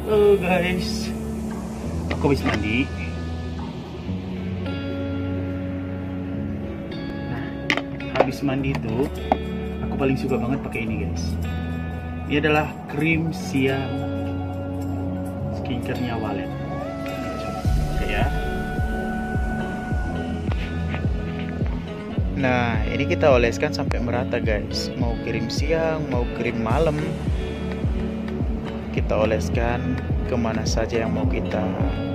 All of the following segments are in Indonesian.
Guys, aku habis mandi. Nah, habis mandi itu aku paling suka banget pakai ini guys. Ini adalah krim siang skincare-nya Walet. Oke ya. Nah, ini kita oleskan sampai merata guys. Mau krim siang, mau krim malam, kita oleskan kemana saja yang mau kita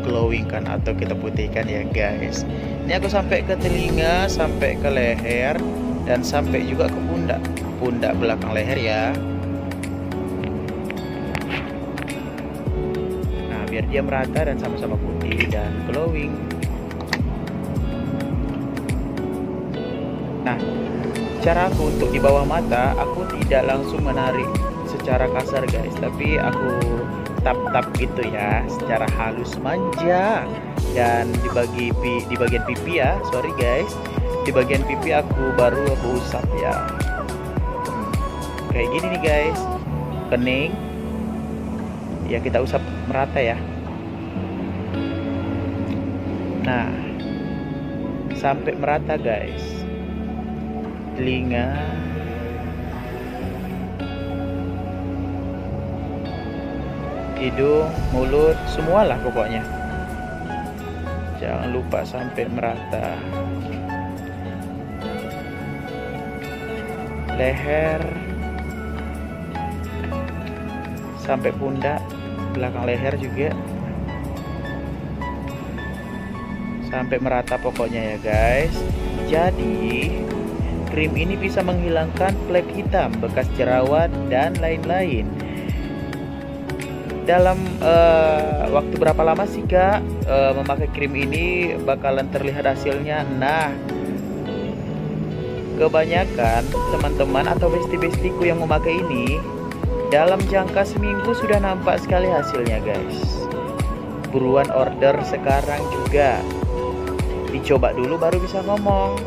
glowingkan atau kita putihkan ya guys. Ini aku sampai ke telinga, sampai ke leher, dan sampai juga ke pundak belakang leher ya. Nah, biar dia merata dan sama-sama putih dan glowing. Nah, cara aku untuk di bawah mata, aku tidak langsung menarik secara kasar guys, tapi aku tap-tap gitu ya, secara halus manja. Dan di bagian pipi ya, sorry guys, di bagian pipi aku usap ya. Kayak gini nih guys, kening. Ya kita usap merata ya. Nah, sampai merata guys. Telinga, hidung, mulut, semualah pokoknya. Jangan lupa sampai merata. Leher sampai pundak, belakang leher juga. Sampai merata pokoknya ya guys. Jadi krim ini bisa menghilangkan flek hitam, bekas jerawat, dan lain-lain. Dalam waktu berapa lama sih kak memakai krim ini bakalan terlihat hasilnya? Nah, kebanyakan teman-teman atau besti-bestiku yang memakai ini dalam jangka seminggu sudah nampak sekali hasilnya guys. Buruan order sekarang juga. Dicoba dulu baru bisa ngomong.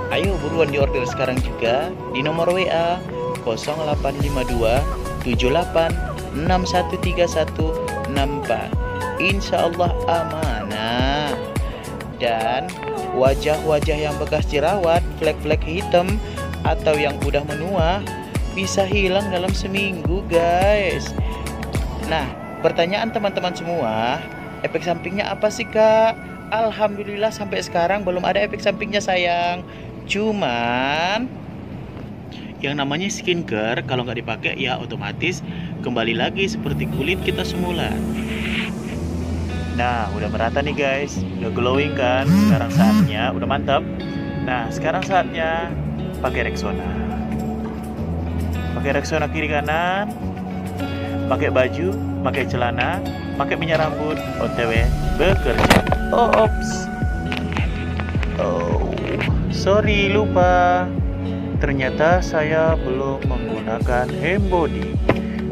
Ayo buruan di order sekarang juga di nomor WA 0852 78 613164. Insya Allah amanah. Dan wajah-wajah yang bekas jerawat, flek-flek hitam, atau yang udah menua bisa hilang dalam seminggu guys. Nah, pertanyaan teman-teman semua, efek sampingnya apa sih kak? Alhamdulillah sampai sekarang belum ada efek sampingnya sayang. Cuman yang namanya skincare kalau nggak dipakai ya otomatis kembali lagi seperti kulit kita semula. Nah, udah merata nih guys, udah glowing kan? Sekarang saatnya, udah mantap. Nah, sekarang saatnya pakai Rexona. Pakai Rexona kiri kanan, pakai baju, pakai celana, pakai minyak rambut, OTW bekerja. Ops. Sorry lupa. Ternyata saya belum menggunakan hand body.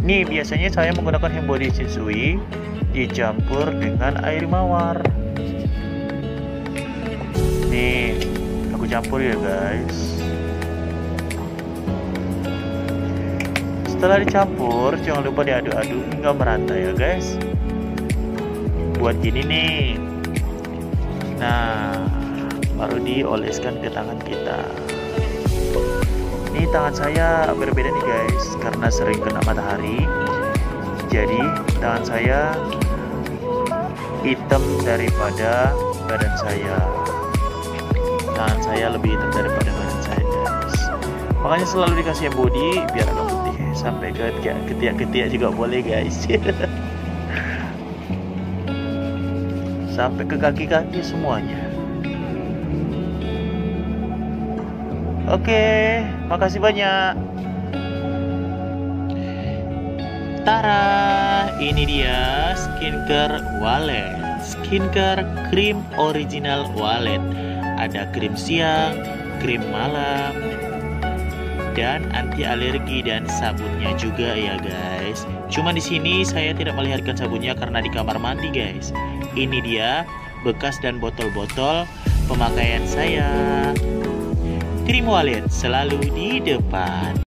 Nih biasanya saya menggunakan hand body Shinsui dicampur dengan air mawar. Nih, aku campur ya guys. Setelah dicampur, jangan lupa diaduk-aduk hingga merata ya guys. Buat gini nih. Nah, baru dioleskan ke tangan kita. Ini tangan saya berbeda nih guys, karena sering kena matahari. Jadi tangan saya hitam daripada badan saya. Tangan saya lebih hitam daripada badan saya guys. Makanya selalu dikasih body biar agak putih. Sampai ke ketiak-ketiak juga boleh guys. Sampai ke kaki-kaki semuanya. Oke, makasih banyak. Tara, ini dia skincare Walet. Skincare krim original Walet. Ada krim siang, krim malam, dan anti alergi dan sabunnya juga ya guys. Cuma di sini saya tidak melihatkan sabunnya karena di kamar mandi guys. Ini dia bekas dan botol-botol pemakaian saya. Krim Walet selalu di depan.